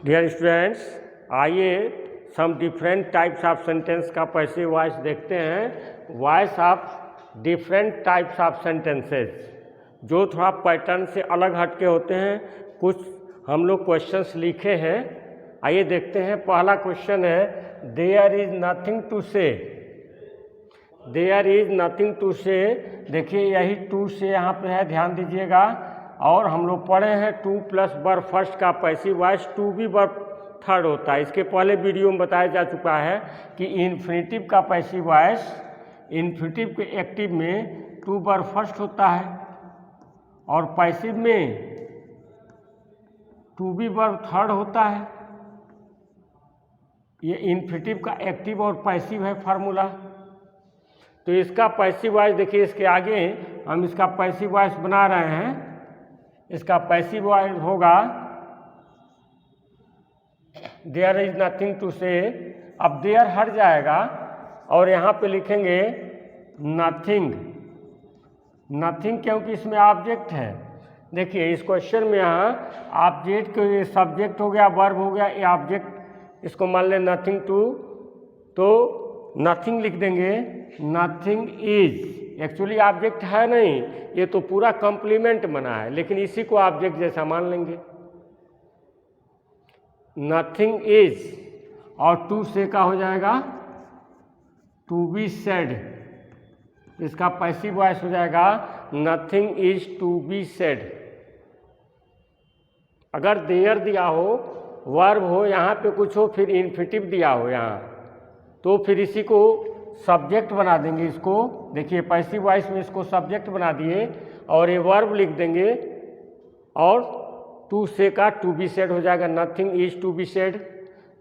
Dear students, आइए some different types of sentence का passive voice देखते हैं। Voice of different types of sentences जो थोड़ा पैटर्न से अलग हटके होते हैं। कुछ हम लोग क्वेश्चंस लिखे हैं, आइए देखते हैं। पहला क्वेश्चन है, देयर इज नथिंग टू से। देयर इज नथिंग टू से, देखिए यही टू से यहाँ पे है, ध्यान दीजिएगा। और हम लोग पढ़े हैं टू प्लस वर्ब फर्स्ट का पैसिव वॉइस टू भी वर्ब थर्ड होता है। इसके पहले वीडियो में बताया जा चुका है कि इन्फिनिटिव का पैसिव वॉइस, इन्फिनिटिव के एक्टिव में टू वर्ब फर्स्ट होता है और पैसिव में टू भी वर्ब थर्ड होता है। ये इन्फिनिटिव का एक्टिव और पैसिव है फार्मूला। तो इसका पैसिव वॉइस देखिए, इसके आगे हम इसका पैसिव वॉइस बना रहे हैं। इसका पैसिव वॉइस होगा देयर इज नथिंग टू से। अब देयर हट जाएगा और यहाँ पे लिखेंगे नथिंग। नथिंग क्योंकि इसमें ऑब्जेक्ट है। देखिए इस क्वेश्चन में यहाँ ऑब्जेक्ट के सब्जेक्ट हो गया, वर्ब हो गया, ये ऑब्जेक्ट, इसको मान लें नथिंग टू, तो नथिंग लिख देंगे। नथिंग इज एक्चुअली ऑब्जेक्ट है नहीं, ये तो पूरा कॉम्प्लीमेंट बना है, लेकिन इसी को ऑब्जेक्ट जैसा मान लेंगे। नथिंग इज और टू से का हो जाएगा टू बी सेड। इसका पैसिव वॉइस हो जाएगा nothing is to be said. अगर देयर दिया हो, वर्ब हो, यहाँ पे कुछ हो, फिर इन्फिनिटिव दिया हो यहाँ, तो फिर इसी को सब्जेक्ट बना देंगे। इसको देखिए पैसिव वॉइस में इसको सब्जेक्ट बना दिए और ये वर्ब लिख देंगे और टू से का टू बी सेड हो जाएगा। Nothing is to be said.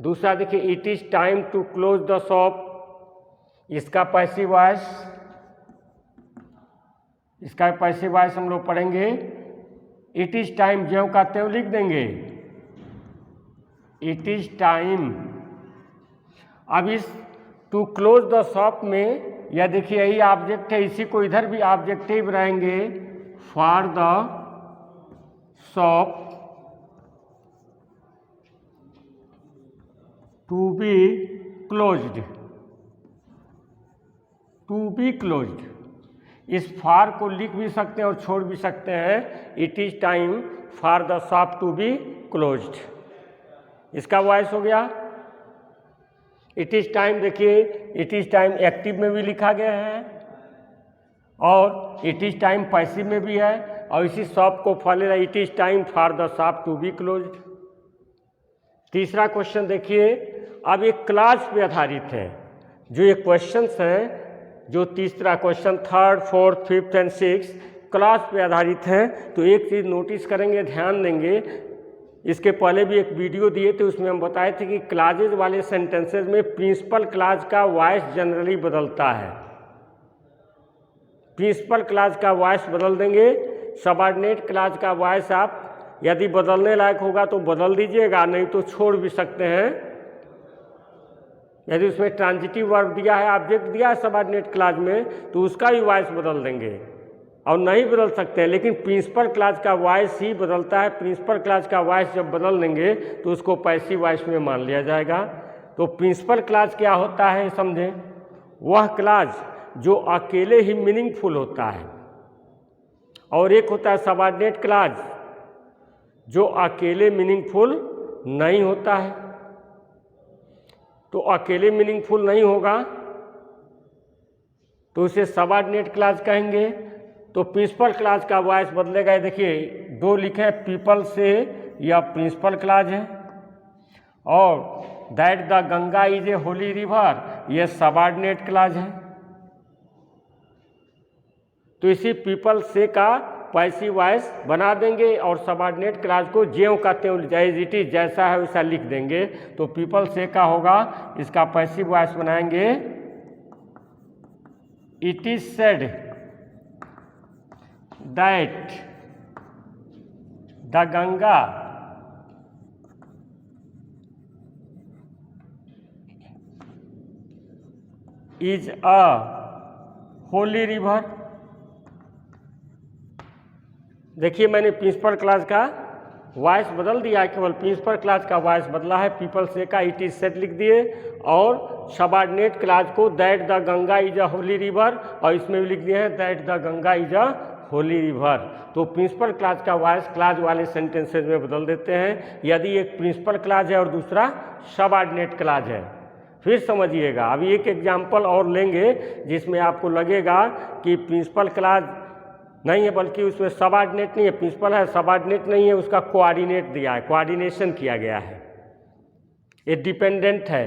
दूसरा देखिए, it is time to close the shop. इसका पैसिव वॉइस, इसका पैसिव वॉइस हम लोग पढ़ेंगे। इट इज टाइम, ज्यों का त्यों लिख देंगे। It is time. अब इस टू क्लोज द शॉप में या देखिए यही ऑब्जेक्ट है, इसी को इधर भी ऑब्जेक्टिव रहेंगे। For the shop to be closed. To be closed, इस फॉर को लिख भी सकते हैं और छोड़ भी सकते हैं। It is time for the shop to be closed, इसका वॉइस हो गया। इट इज टाइम, देखिए इट इज टाइम एक्टिव में भी लिखा गया है और इट इज टाइम पैसिव में भी है और इसी शॉप को follow, it is time for the shop to be closed. तीसरा क्वेश्चन देखिए, अब ये क्लास पे आधारित है। जो ये क्वेश्चंस हैं, जो तीसरा question, third, fourth, fifth and six class पे आधारित हैं। तो एक चीज़ नोटिस करेंगे, ध्यान देंगे, इसके पहले भी एक वीडियो दिए थे, उसमें हम बताए थे कि क्लाजेज वाले सेंटेंसेज में प्रिंसिपल क्लाज का वॉइस जनरली बदलता है। प्रिंसिपल क्लाज का वॉइस बदल देंगे। सबऑर्डिनेट क्लाज का वॉइस आप यदि बदलने लायक होगा तो बदल दीजिएगा, नहीं तो छोड़ भी सकते हैं। यदि उसमें ट्रांजिटिव वर्ब दिया है, ऑब्जेक्ट दिया है सबऑर्डिनेट क्लाज में, तो उसका भी वॉइस बदल देंगे। और नहीं बदल सकते हैं, लेकिन प्रिंसिपल क्लाज का वॉइस ही बदलता है। प्रिंसिपल क्लाज का वॉइस जब बदल देंगे तो उसको पैसिव वॉइस में मान लिया जाएगा। तो प्रिंसिपल क्लाज क्या होता है समझें, वह क्लाज जो अकेले ही मीनिंगफुल होता है, और एक होता है सबऑर्डिनेट क्लाज जो अकेले मीनिंगफुल नहीं होता है। तो अकेले मीनिंगफुल नहीं होगा तो उसे सबऑर्डिनेट क्लाज कहेंगे। तो प्रिंसिपल क्लाज का वॉइस बदलेगा। देखिए दो लिखे हैं, पीपल से यह प्रिंसिपल क्लाज है और that the Ganga is a Holi river, यह सबऑर्डिनेट क्लाज है। तो इसी पीपल से का पैसिव वॉइस बना देंगे और सबऑर्डिनेट क्लाज को ज्यों का त्यों, एज इट इज, जैसा है वैसा लिख देंगे। तो पीपल से का होगा, इसका पैसिव वॉइस बनाएंगे it is said that the Ganga is a Holi river. देखिए मैंने प्रिंसिपल क्लास का वॉइस बदल दिया है, केवल प्रिंसिपल क्लास का वॉइस बदला है। पीपल से का इट इज सेड लिख दिए और सबऑर्डिनेट क्लास को that the Ganga is a Holi river, और इसमें भी लिख दिए हैं that the Ganga is a Holi river. तो प्रिंसिपल क्लास का वॉइस क्लास वाले सेंटेंसेज में बदल देते हैं यदि एक प्रिंसिपल क्लास है और दूसरा सबऑर्डिनेट क्लास है। फिर समझिएगा, अभी एक एग्जाम्पल और लेंगे जिसमें आपको लगेगा कि प्रिंसिपल क्लास नहीं है बल्कि उसमें सबऑर्डिनेट नहीं है, प्रिंसिपल है सबऑर्डिनेट नहीं है, उसका कोऑर्डिनेट दिया है, कोऑर्डिनेशन किया गया है, ये डिपेंडेंट है।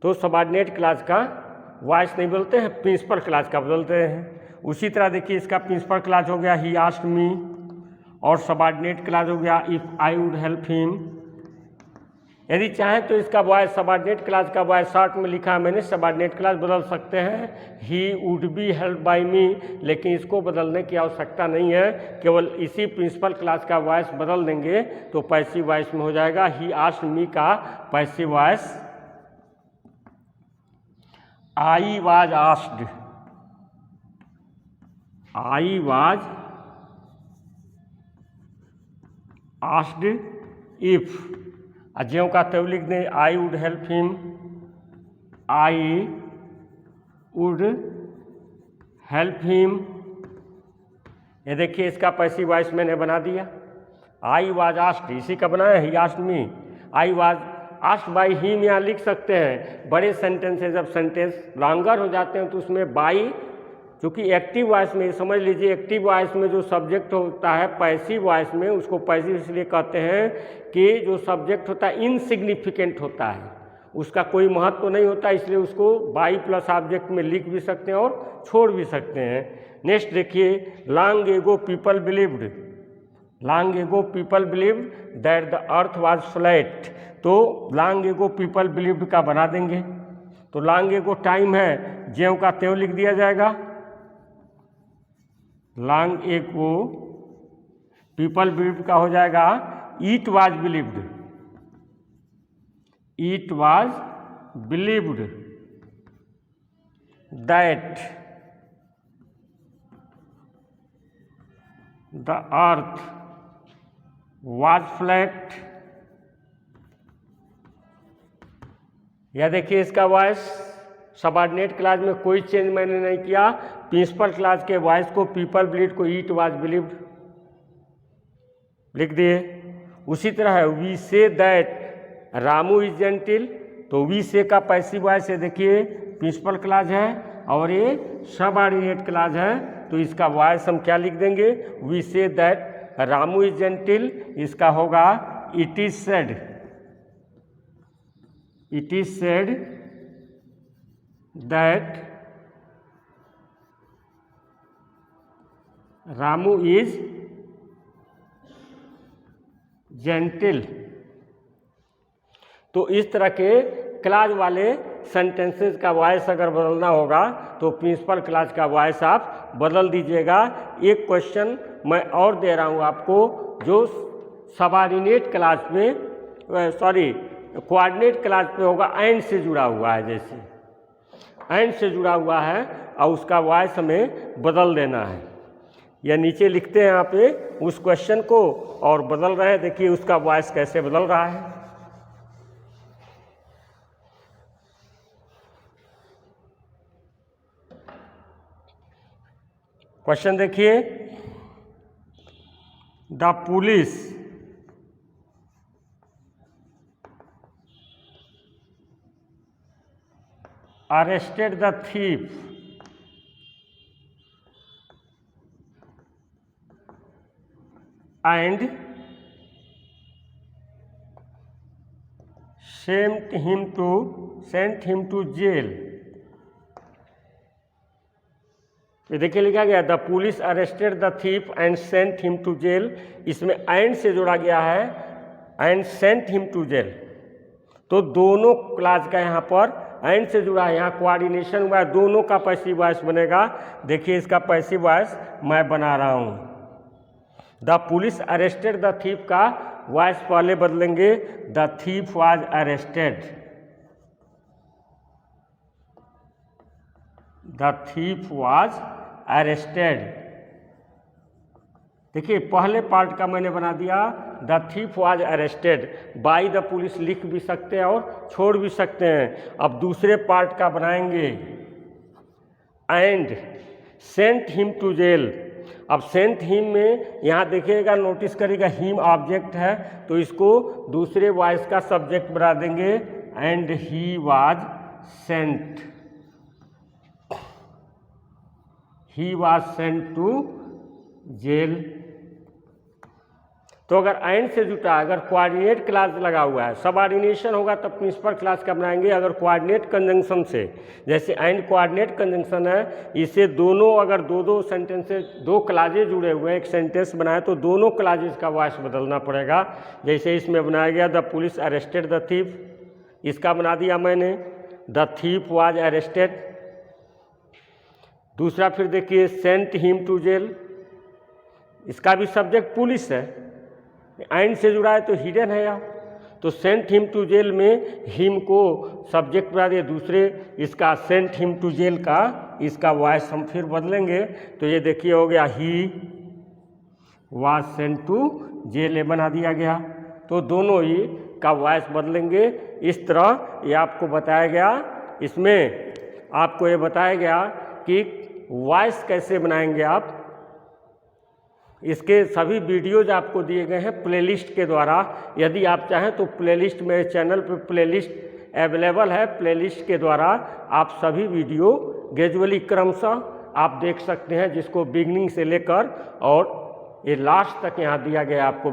तो सबऑर्डिनेट क्लास का वॉइस नहीं बोलते हैं, प्रिंसिपल क्लास का बदलते हैं। उसी तरह देखिए इसका प्रिंसिपल क्लास हो गया ही आस्क्ड मी, और सबऑर्डिनेट क्लास हो गया if I would help him. यदि चाहें तो इसका वॉइस सबऑर्डिनेट क्लास का वॉइस शॉर्ट में लिखा है मैंने, सबऑर्डिनेट क्लास बदल सकते हैं he would be help by me, लेकिन इसको बदलने की आवश्यकता नहीं है, केवल इसी प्रिंसिपल क्लास का वॉइस बदल देंगे तो पैसिव वॉइस में हो जाएगा। ही आस्क्ड मी का passive voice I was asked, I was asked if, ज्यों का त्यों लिख दें आई would help him, I would help him. ये देखिए इसका पैसिव वॉइस मैंने बना दिया। आई वाज आस्क्ड इसी का बनाया, he asked me, I was asked by him यहाँ लिख सकते हैं। बड़े सेंटेंस है, जब सेंटेंस लॉन्गर हो जाते हैं तो उसमें बाई, क्योंकि एक्टिव वॉइस में समझ लीजिए एक्टिव वॉइस में जो सब्जेक्ट होता है पैसिव वॉइस में, उसको पैसिव इसलिए कहते हैं कि जो सब्जेक्ट होता है इनसिग्निफिकेंट होता है, उसका कोई महत्व तो नहीं होता, इसलिए उसको बाई प्लस ऑब्जेक्ट में लिख भी सकते हैं और छोड़ भी सकते हैं। नेक्स्ट देखिए long ago people believed, long ago people believed that the earth was flat, तो लॉन्ग एगो पीपल बिलीव्ड का बना देंगे। तो लॉन्ग एगो टाइम है, ज्यों का त्यों लिख दिया जाएगा। लॉन्ग एगो पीपल बिलीव्ड का हो जाएगा it was believed, it was believed that the earth was flat. या देखिए इसका वॉइस सबऑर्डिनेट क्लास में कोई चेंज मैंने नहीं किया, प्रिंसिपल क्लास के वॉइस को पीपल बिलीव्ड को इट वाज बिलीव्ड लिख दिए। उसी तरह है we say that Ramu is gentle, तो वी से का पैसिव वॉइस है देखिए प्रिंसिपल क्लास है और ये सबऑर्डिनेट क्लास है, तो इसका वॉइस हम क्या लिख देंगे, we say that Ramu is gentle, इसका होगा it is said, it is said that Ramu is gentle. तो इस तरह के क्लास वाले सेंटेंसेस का वॉइस अगर बदलना होगा तो प्रिंसिपल क्लास का वॉइस आप बदल दीजिएगा। एक क्वेश्चन मैं और दे रहा हूँ आपको जो सबऑर्डिनेट क्लास में कोऑर्डिनेट क्लास पे होगा, एंड से जुड़ा हुआ है, जैसे एंड से जुड़ा हुआ है और उसका वॉइस हमें बदल देना है। या नीचे लिखते हैं यहाँ पे उस क्वेश्चन को और बदल रहे हैं, देखिए उसका वॉइस कैसे बदल रहा है। क्वेश्चन देखिए, the police arrested the thief and sent him to jail। ये देखिए लिखा गया the police arrested the thief and sent him to jail, इसमें एंड से जोड़ा गया है and sent him to jail, तो दोनों क्लास का यहाँ पर एंड से जुड़ा है, यहाँ कोऑर्डिनेशन हुआ है, दोनों का पैसिव वॉइस बनेगा। देखिए इसका पैसिव वॉइस मैं बना रहा हूँ। The police arrested the thief का वॉइस पहले बदलेंगे, the thief was arrested, the thief was arrested. देखिए पहले पार्ट का मैंने बना दिया the thief was arrested by the police, लिख भी सकते हैं और छोड़ भी सकते हैं। अब दूसरे पार्ट का बनाएंगे and sent him to jail. अब सेंट हिम में यहाँ देखिएगा, नोटिस करिएगा हिम ऑब्जेक्ट है तो इसको दूसरे वॉइस का सब्जेक्ट बना देंगे and he was sent, he was sent to jail. तो अगर एंड से जुटा, अगर कोऑर्डिनेट क्लास लगा हुआ है, सबऑर्डिनेशन होगा तब प्रिंसिपल क्लास का बनाएंगे। अगर कोऑर्डिनेट कंजंक्शन से, जैसे एंड कोऑर्डिनेट कंजंक्शन है, इसे दोनों अगर दो सेंटेंसेस, दो क्लाजेज जुड़े हुए हैं, एक सेंटेंस बनाए तो दोनों क्लाजेज का वॉइस बदलना पड़ेगा। जैसे इसमें बनाया गया the police arrested the thief, इसका बना दिया मैंने द थीफ वाज अरेस्टेड। दूसरा फिर देखिए सेंट हिम टू जेल, इसका भी सब्जेक्ट पुलिस है, एंड से जुड़ा है तो हिडन है यहाँ, तो सेंट हिम टू जेल में हिम को सब्जेक्ट बना दिया, दूसरे इसका सेंट हिम टू जेल का इसका वॉइस हम फिर बदलेंगे। तो ये देखिए हो गया he was sent to jail, बना दिया गया। तो दोनों ही का वॉइस बदलेंगे। इस तरह ये आपको बताया गया, इसमें आपको ये बताया गया कि वॉइस कैसे बनाएंगे आप। इसके सभी वीडियोज आपको दिए गए हैं प्लेलिस्ट के द्वारा। यदि आप चाहें तो प्लेलिस्ट मेरे चैनल पर प्लेलिस्ट अवेलेबल है, प्लेलिस्ट के द्वारा आप सभी वीडियो ग्रेजुअली क्रमशः आप देख सकते हैं, जिसको बिगनिंग से लेकर और ये लास्ट तक यहाँ दिया गया आपको।